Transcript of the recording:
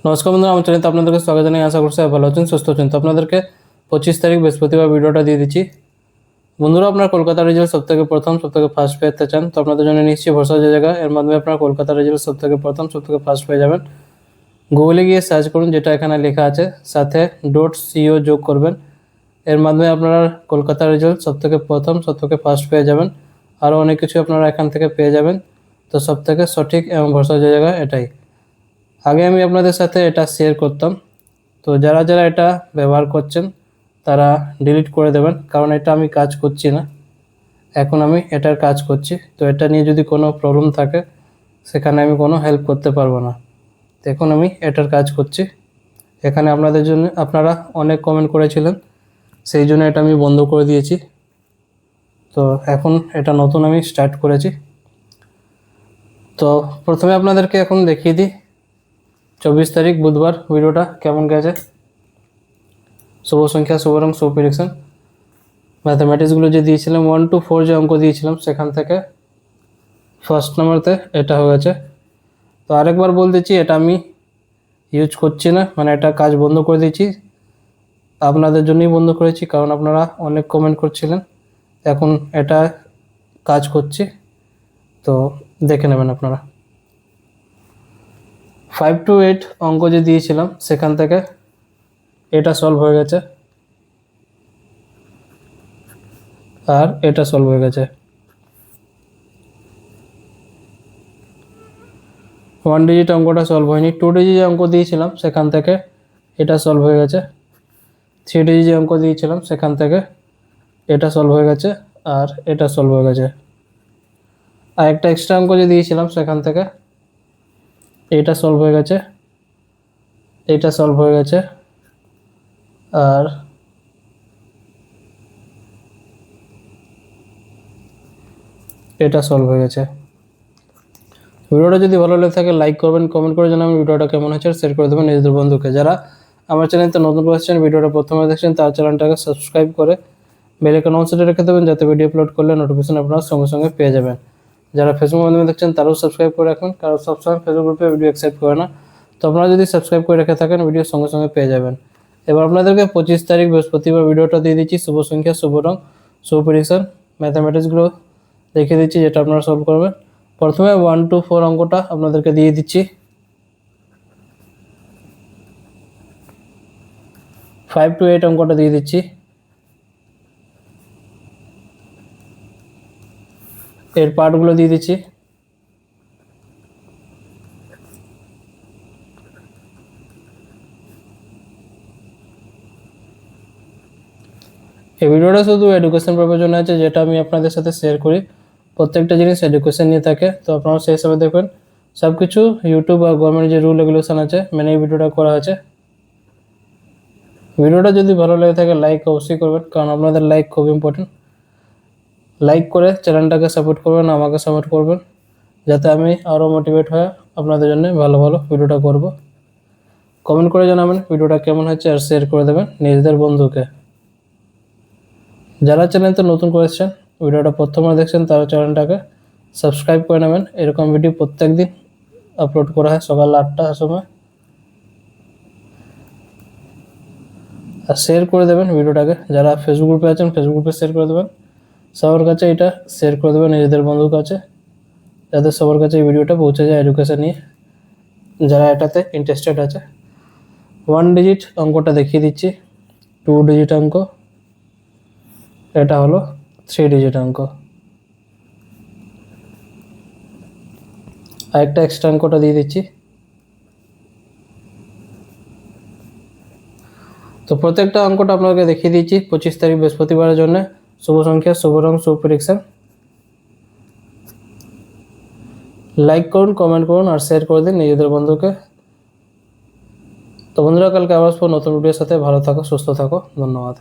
নমস্কার বন্ধুরা, আমার চ্যানেলে আপনাদেরকে স্বাগত জানাই। আশা করছি ভালো আছেন, সুস্থ আছেন। তো আপনাদেরকে 25 তারিখ বৃহস্পতিবার ভিডিওটা দিয়ে দিচ্ছি। বন্ধুরা, আপনার কলকাতা রেজাল্ট সবথেকে প্রথম সবথেকে ফার্স্ট পেতে চান তো আপনাদের জন্য নিশ্চয়ই ভরসা জায়গা। এর মাধ্যমে আপনার কলকাতা রেজাল্ট সবথেকে প্রথম সবথেকে ফার্স্ট পেয়ে যাবেন। গুগলে গিয়ে সার্চ করুন, যেটা এখানে লেখা আছে, সাথে .co যোগ করবেন। এর মাধ্যমে আপনারা কলকাতা রেজাল্ট সবথেকে প্রথম সবথেকে ফার্স্ট পেয়ে যাবেন। আরও অনেক কিছু আপনারা এখান থেকে পেয়ে যাবেন। তো সবথেকে সঠিক এবং ভরসা জায়গা এটাই। আগে আমি আপনাদের সাথে এটা শেয়ার করতাম, তো যারা যারা এটা ব্যবহার করছেন তারা ডিলিট করে দেবেন, কারণ এটা আমি কাজ করছি না। এখন আমি এটার কাজ করছি, তো এটা নিয়ে যদি কোনো প্রবলেম থাকে সেখানে আমি কোনো হেল্প করতে পারবো না। তো এখন আমি এটার কাজ করছি। এখানে আপনাদের জন্য আপনারা অনেক কমেন্ট করেছিলেন, সেই জন্য এটা আমি বন্ধ করে দিয়েছি। তো এখন এটা নতুন আমি স্টার্ট করেছি। তো প্রথমে আপনাদেরকে এখন দেখিয়ে দিই 24 তারিখ বুধবার ভিডিওটা কেমন গেছে। শুভ সংখ্যা, শুভ রং, শুভ প্রেডিকশন। ম্যাথামেটিক্সগুলো যে দিয়েছিলাম 1 to 4 যে অঙ্ক দিয়েছিলাম সেখান থেকে ফার্স্ট নাম্বারতে এটা হয়ে গেছে। তো আরেকবার বলতেছি, এটা আমি ইউজ করছি না, মানে এটা কাজ বন্ধ করে দিয়েছি। আপনাদের জন্যই বন্ধ করেছি, কারণ আপনারা অনেক কমেন্ট করছিলেন। এখন এটা কাজ করছি, তো দেখে নেবেন আপনারা। 5 to 8 অঙ্ক যে দিয়েছিলাম সেখান থেকে এটা সলভ হয়ে গেছে, আর এটা সলভ হয়ে গেছে। 1 ডিজিট অঙ্কটা সলভ হয়নি। 2 ডিজিট অঙ্ক দিয়েছিলাম সেখান থেকে এটা সলভ হয়ে গেছে। 3 ডিজিট অঙ্ক দিয়েছিলাম সেখান থেকে এটা সলভ হয়ে গেছে, আর এটা সলভ হয়ে গেছে। আর একটা এক্সট্রা অঙ্ক যে দিয়েছিলাম সেখান থেকে এটা সলভ হয়ে গেছে, এটা সলভ হয়ে গেছে, আর এটা সলভ হয়ে গেছে। ভিডিওটা যদি ভালো লেগে থাকে লাইক করবেন, কমেন্ট করে জানাবেন ভিডিওটা কেমন হয়েছে, শেয়ার করে দেবেন নিজেদের বন্ধুকে। যারা আমার চ্যানেলতে নতুন আসছেন, ভিডিওটা প্রথমে দেখছেন, তার চ্যানেলটাকে সাবস্ক্রাইব করে বেল আইকন অন সেটে রেখে দেবেন, যাতে ভিডিও আপলোড করলে নোটিফিকেশন আপনারা সঙ্গে সঙ্গে পেয়ে যাবেন। যারা ফেসবুক মাধ্যমে দেখছেন তারাও সাবস্ক্রাইব করে রাখবেন, কারণ সবসময় ফেসবুক গ্রুপে ভিডিও অ্যাকসেপ্ট করে না। তো আপনারা যদি সাবস্ক্রাইব করে রেখে থাকেন ভিডিও সঙ্গে সঙ্গে পেয়ে যাবেন। এবার আপনাদেরকে 25 তারিখ বৃহস্পতিবার ভিডিওটা দিয়ে দিচ্ছি। শুভ সংখ্যা, শুভ রং, শুভ প্রেডিকশন, ম্যাথামেটিক্সগুলো দেখিয়ে দিচ্ছি, যেটা আপনারা সলভ করবেন। প্রথমে 1 to 4 অঙ্কটা আপনাদেরকে দিয়ে দিচ্ছি। 5 to 8 অঙ্কটা দিয়ে দিচ্ছি। এর পার্টগুলো দিয়ে দিচ্ছি। এই ভিডিওটা শুধু এডুকেশন পারপাসের জন্য আছে, যেটা আমি আপনাদের সাথে শেয়ার করি। প্রত্যেকটা জিনিস এডুকেশন নিয়ে থাকে, তো আপনারা সেই হিসাবে দেখবেন। সব কিছু ইউটিউব আর গভর্নমেন্ট যে রুল রেগুলেশন আছে মেনে এই ভিডিওটা করা আছে। ভিডিওটা যদি ভালো লেগে থাকে লাইক অবশ্যই করবেন, কারণ আপনাদের লাইক খুব ইম্পর্টেন্ট। লাইক করে চ্যানেলটাকে সাপোর্ট করবেন, আমাকে সাপোর্ট করবেন, যাতে আমি আরও মোটিভেট হয়ে আপনাদের জন্য ভালো ভালো ভিডিওটা করব। কমেন্ট করে জানাবেন ভিডিওটা কেমন হয়েছে, আর শেয়ার করে দেবেন নিজেদের বন্ধুকে। যারা চ্যানেলতে নতুন করেছেন, ভিডিওটা প্রথমবার দেখছেন, তারা চ্যানেলটাকে সাবস্ক্রাইব করে নেবেন। এরকম ভিডিও প্রত্যেক দিন আপলোড করা হয় সকাল 8টার সময়। আর শেয়ার করে দেবেন ভিডিওটাকে। যারা ফেসবুক গ্রুপে আছেন ফেসবুক গ্রুপে শেয়ার করে দেবেন। সবার কাছে এটা শেয়ার করে দেবেন নিজেদের বন্ধুর কাছে, যাতে সবার কাছে এই ভিডিওটা পৌঁছে যায় এডুকেশন নিয়ে, যারা এটাতে ইন্টারেস্টেড আছে। 1 ডিজিট অঙ্কটা দেখিয়ে দিচ্ছি। 2 ডিজিট অঙ্ক, এটা হলো 3 ডিজিট অঙ্ক। আর একটা এক্সট্রা অঙ্কটা দিয়ে দিচ্ছি। তো প্রত্যেকটা অঙ্কটা আপনাকে দেখিয়ে দিচ্ছি 25 তারিখ বৃহস্পতিবারের জন্য। শুভ সংখ্যা, শুভ রং, শুভ প্রেডিকশন। লাইক করুন, কমেন্ট করুন, আর শেয়ার করে দিন নিজেদের বন্ধুকে। তো বন্ধুরা, কালকে আবার আসবো নতুন ভিডিওর সাথে। ভালো থাকো, সুস্থ থাকো, ধন্যবাদ।